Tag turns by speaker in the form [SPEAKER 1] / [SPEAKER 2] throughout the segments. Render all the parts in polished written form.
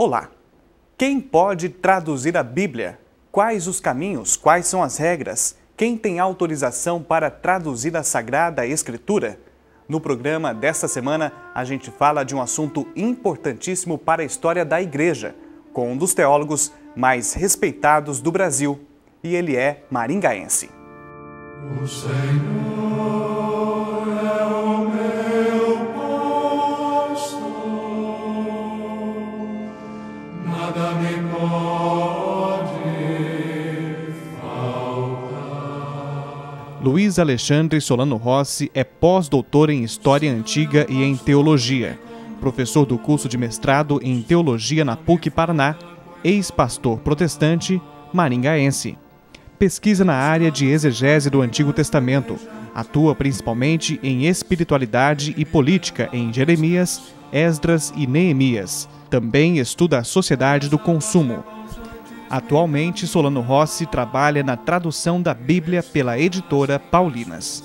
[SPEAKER 1] Olá! Quem pode traduzir a Bíblia? Quais os caminhos? Quais são as regras? Quem tem autorização para traduzir a Sagrada Escritura? No programa desta semana, a gente fala de um assunto importantíssimo para a história da Igreja, com um dos teólogos mais respeitados do Brasil, e ele é maringaense.
[SPEAKER 2] O Senhor é o meu pastor, nada me pode faltar.
[SPEAKER 1] Luiz Alexandre Solano Rossi é pós-doutor em História Antiga e em Teologia, professor do curso de mestrado em Teologia na PUC Paraná, ex-pastor protestante, maringaense. Pesquisa na área de exegese do Antigo Testamento. Atua principalmente em espiritualidade e política em Jeremias, Esdras e Neemias. Também estuda a sociedade do consumo. Atualmente, Solano Rossi trabalha na tradução da Bíblia pela editora Paulinas.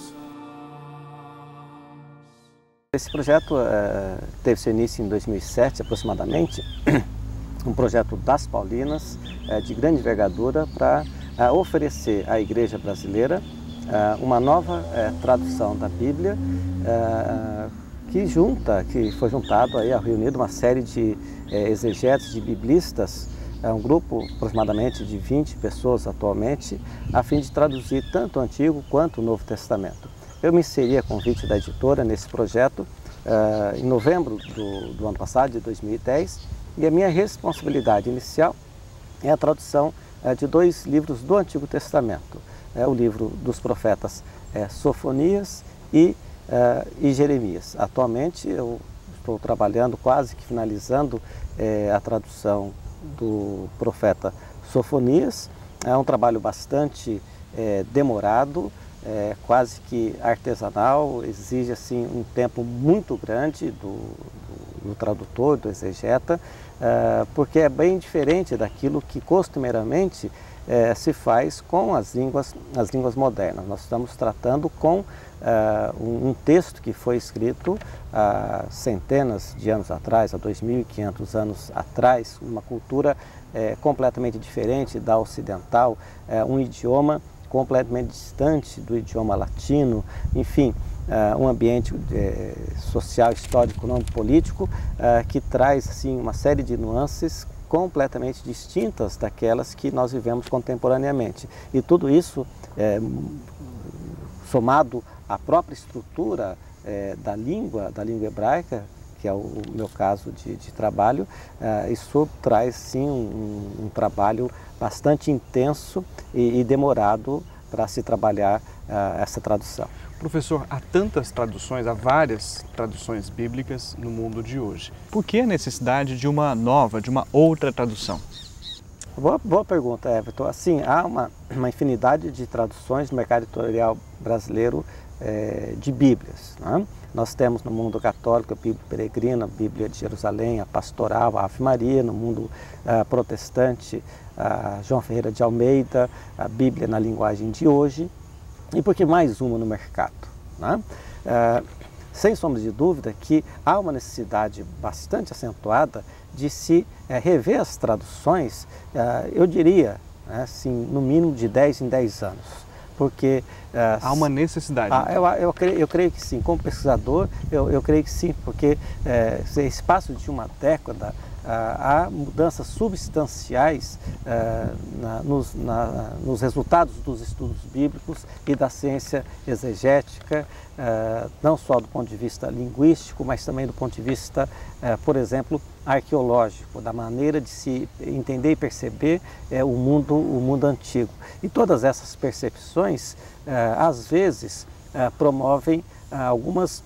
[SPEAKER 3] Esse projeto teve seu início em 2007, aproximadamente, um projeto das Paulinas, de grande envergadura, para oferecer à Igreja brasileira uma nova tradução da Bíblia, que foi juntado, reunido uma série de exegetas, de biblistas, um grupo aproximadamente de 20 pessoas atualmente, a fim de traduzir tanto o Antigo quanto o Novo Testamento. Eu me inseri a convite da editora nesse projeto em novembro do ano passado, de 2010, e a minha responsabilidade inicial é a tradução de dois livros do Antigo Testamento, o livro dos profetas Sofonias e Jeremias. Atualmente eu estou trabalhando, quase que finalizando a tradução do profeta Sofonias. É um trabalho bastante demorado, quase que artesanal, exige assim um tempo muito grande do tradutor, do exegeta, porque é bem diferente daquilo que costumeiramente se faz com as línguas modernas. Nós estamos tratando com um texto que foi escrito há centenas de anos atrás, há 2.500 anos atrás, uma cultura completamente diferente da ocidental, um idioma completamente distante do idioma latino, enfim, um ambiente social, histórico, econômico, político, que traz assim, uma série de nuances completamente distintas daquelas que nós vivemos contemporaneamente. E tudo isso, somado à própria estrutura da língua hebraica, que é o meu caso de trabalho, isso traz sim um trabalho bastante intenso e demorado para se trabalhar essa tradução.
[SPEAKER 1] Professor, há tantas traduções, há várias traduções bíblicas no mundo de hoje. Por que a necessidade de uma nova, de uma outra tradução?
[SPEAKER 3] Boa pergunta, Everton. Assim, há uma infinidade de traduções no mercado editorial brasileiro de Bíblias, né? Nós temos no mundo católico a Bíblia Peregrina, a Bíblia de Jerusalém, a Pastoral, a Ave Maria, no mundo protestante, a João Ferreira de Almeida, a Bíblia na linguagem de hoje, e por que mais uma no mercado, né? Sem sombra de dúvida que há uma necessidade bastante acentuada de se rever as traduções, eu diria, assim, no mínimo de 10 em 10 anos. Porque
[SPEAKER 1] há uma necessidade.
[SPEAKER 3] Eu creio que sim, como pesquisador, eu creio que sim, porque esse espaço de uma década há mudanças substanciais nos resultados dos estudos bíblicos e da ciência exegética, não só do ponto de vista linguístico, mas também do ponto de vista, por exemplo, arqueológico, da maneira de se entender e perceber o mundo antigo. E todas essas percepções, às vezes, promovem algumas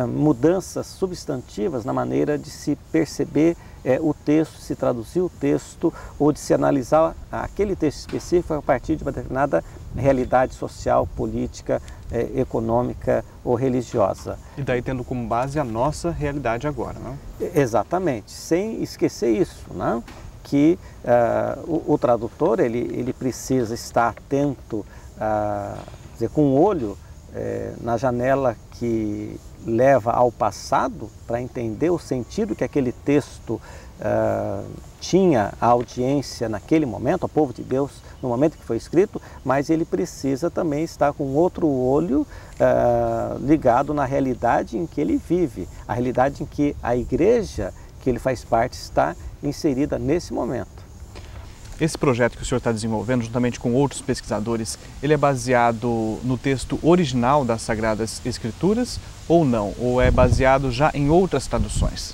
[SPEAKER 3] mudanças substantivas na maneira de se perceber o texto, se traduzir o texto ou de se analisar aquele texto específico a partir de uma determinada realidade social, política, econômica ou religiosa.
[SPEAKER 1] E daí tendo como base a nossa realidade agora, não?
[SPEAKER 3] Exatamente, sem esquecer isso, não? Que o tradutor ele precisa estar atento, com o olho na janela que leva ao passado para entender o sentido que aquele texto tinha a audiência naquele momento, o povo de Deus, no momento que foi escrito, mas ele precisa também estar com outro olho ligado na realidade em que ele vive, a realidade em que a igreja que ele faz parte está inserida nesse momento.
[SPEAKER 1] Esse projeto que o senhor está desenvolvendo, juntamente com outros pesquisadores, ele é baseado no texto original das Sagradas Escrituras ou não? Ou é baseado já em outras traduções?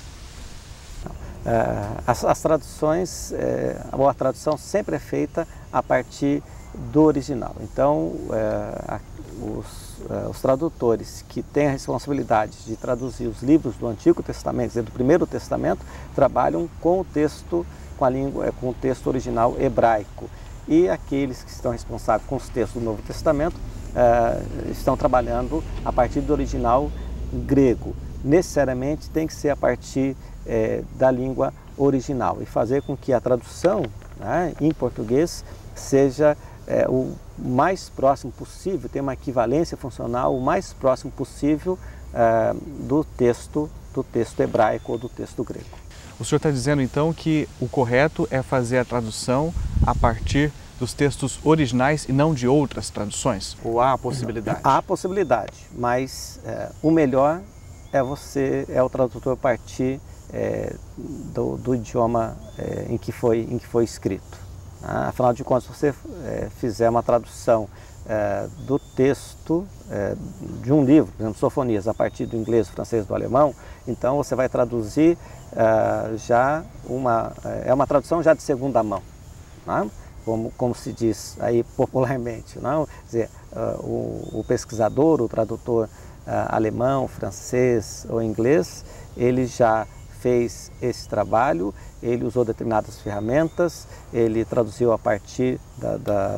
[SPEAKER 3] As traduções, a tradução sempre é feita a partir do original. Então, os tradutores que têm a responsabilidade de traduzir os livros do Antigo Testamento e do Primeiro Testamento trabalham com o texto, com o texto original hebraico. E aqueles que estão responsáveis com os textos do Novo Testamento estão trabalhando a partir do original grego. Necessariamente tem que ser a partir da língua original e fazer com que a tradução, né, em português seja o mais próximo possível, tenha uma equivalência funcional o mais próximo possível do texto hebraico ou do texto grego.
[SPEAKER 1] O senhor está dizendo então que o correto é fazer a tradução a partir dos textos originais e não de outras traduções? Ou há a possibilidade?
[SPEAKER 3] Há a possibilidade, mas o melhor é o tradutor partir do idioma em que foi escrito. Afinal de contas, se você fizer uma tradução do texto de um livro, por exemplo, Sofonias, a partir do inglês, do francês, do alemão, então você vai traduzir é uma tradução já de segunda mão, né? Como se diz aí popularmente, não? Quer dizer, o pesquisador, o tradutor alemão, francês ou inglês, ele já fez esse trabalho, ele usou determinadas ferramentas, ele traduziu a partir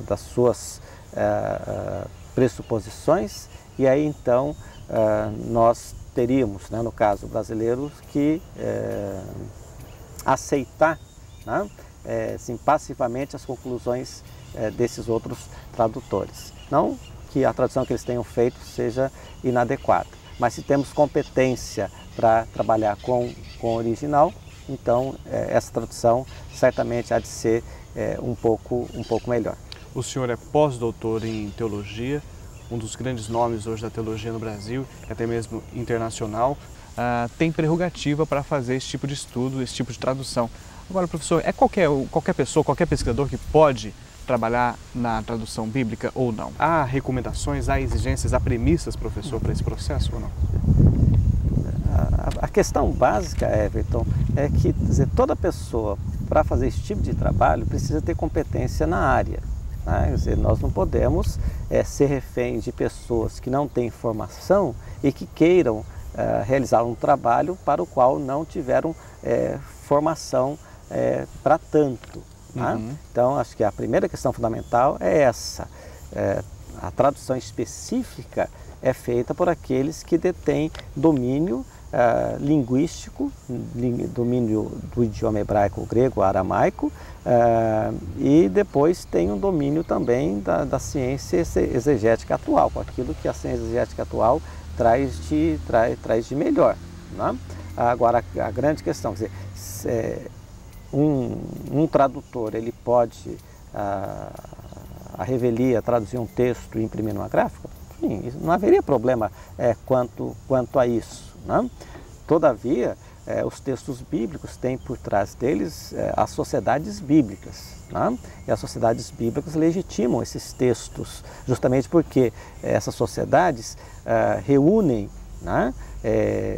[SPEAKER 3] das suas pressuposições, e aí então nós teríamos, né, no caso brasileiro, que aceitar, né, assim, passivamente as conclusões desses outros tradutores. Não que a tradução que eles tenham feito seja inadequada, mas se temos competência para trabalhar com o original, então essa tradução certamente há de ser um pouco melhor.
[SPEAKER 1] O senhor é pós-doutor em teologia, um dos grandes nomes hoje da teologia no Brasil, até mesmo internacional, tem prerrogativa para fazer esse tipo de estudo, esse tipo de tradução. Agora, professor, é qualquer pessoa, qualquer pesquisador que pode trabalhar na tradução bíblica ou não? Há recomendações, há exigências, há premissas, professor, para esse processo ou não?
[SPEAKER 3] A questão básica, Everton, é que toda pessoa, para fazer esse tipo de trabalho, precisa ter competência na área. Né? Quer dizer, nós não podemos ser refém de pessoas que não têm formação e que queiram realizar um trabalho para o qual não tiveram formação para tanto. Né?
[SPEAKER 1] Uhum.
[SPEAKER 3] Então, acho que a primeira questão fundamental é essa. A tradução específica é feita por aqueles que detêm domínio linguístico, domínio do idioma hebraico, grego, aramaico, e depois tem um domínio também da ciência exegética atual, com aquilo que a ciência exegética atual traz de melhor. Né? Agora, a grande questão, quer dizer, um tradutor, ele pode, a revelia, traduzir um texto e imprimir numa gráfica? Sim, não haveria problema quanto a isso. Né? Todavia, os textos bíblicos têm por trás deles as sociedades bíblicas. Né? E as sociedades bíblicas legitimam esses textos, justamente porque essas sociedades reúnem, né,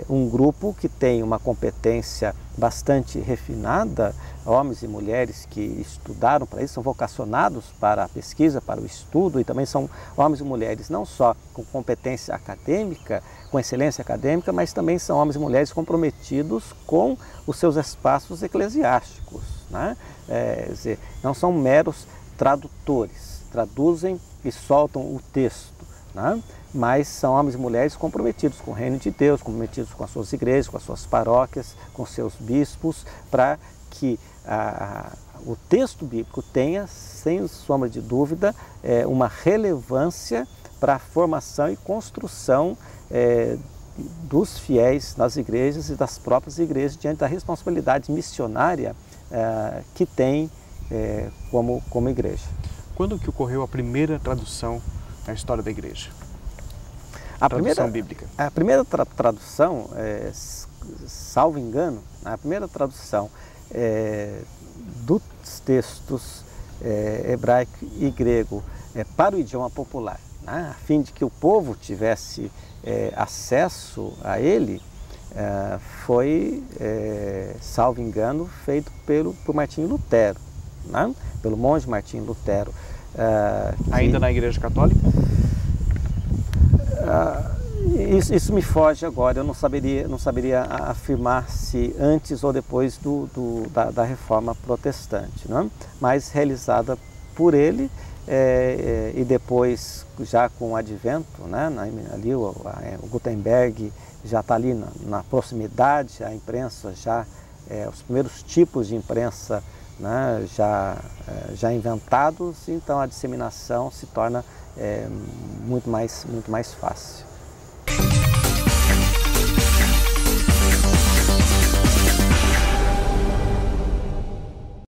[SPEAKER 3] um grupo que tem uma competência bastante refinada, homens e mulheres que estudaram para isso, são vocacionados para a pesquisa, para o estudo, e também são homens e mulheres não só com competência acadêmica, com excelência acadêmica, mas também são homens e mulheres comprometidos com os seus espaços eclesiásticos. Né? Quer dizer, não são meros tradutores, traduzem e soltam o texto, né? Mas são homens e mulheres comprometidos com o reino de Deus, comprometidos com as suas igrejas, com as suas paróquias, com seus bispos, para que o texto bíblico tenha, sem sombra de dúvida, uma relevância para a formação e construção dos fiéis nas igrejas e das próprias igrejas diante da responsabilidade missionária que tem como igreja.
[SPEAKER 4] Quando que ocorreu a primeira tradução na história da igreja?
[SPEAKER 3] Tradução
[SPEAKER 4] bíblica.
[SPEAKER 3] A primeira tradução, salvo engano, a primeira tradução dos textos hebraico e grego para o idioma popular, né, a fim de que o povo tivesse acesso a ele, foi, salvo engano, feito por Martinho Lutero, né, pelo monge Martinho Lutero.
[SPEAKER 4] Ainda na Igreja Católica?
[SPEAKER 3] Isso me foge agora, eu não saberia afirmar se antes ou depois da Reforma Protestante, né? Mas realizada por ele e depois, já com o advento, né? Ali o Gutenberg já está ali na proximidade, a imprensa já, os primeiros tipos de imprensa, né, já inventados, então a disseminação se torna muito mais fácil.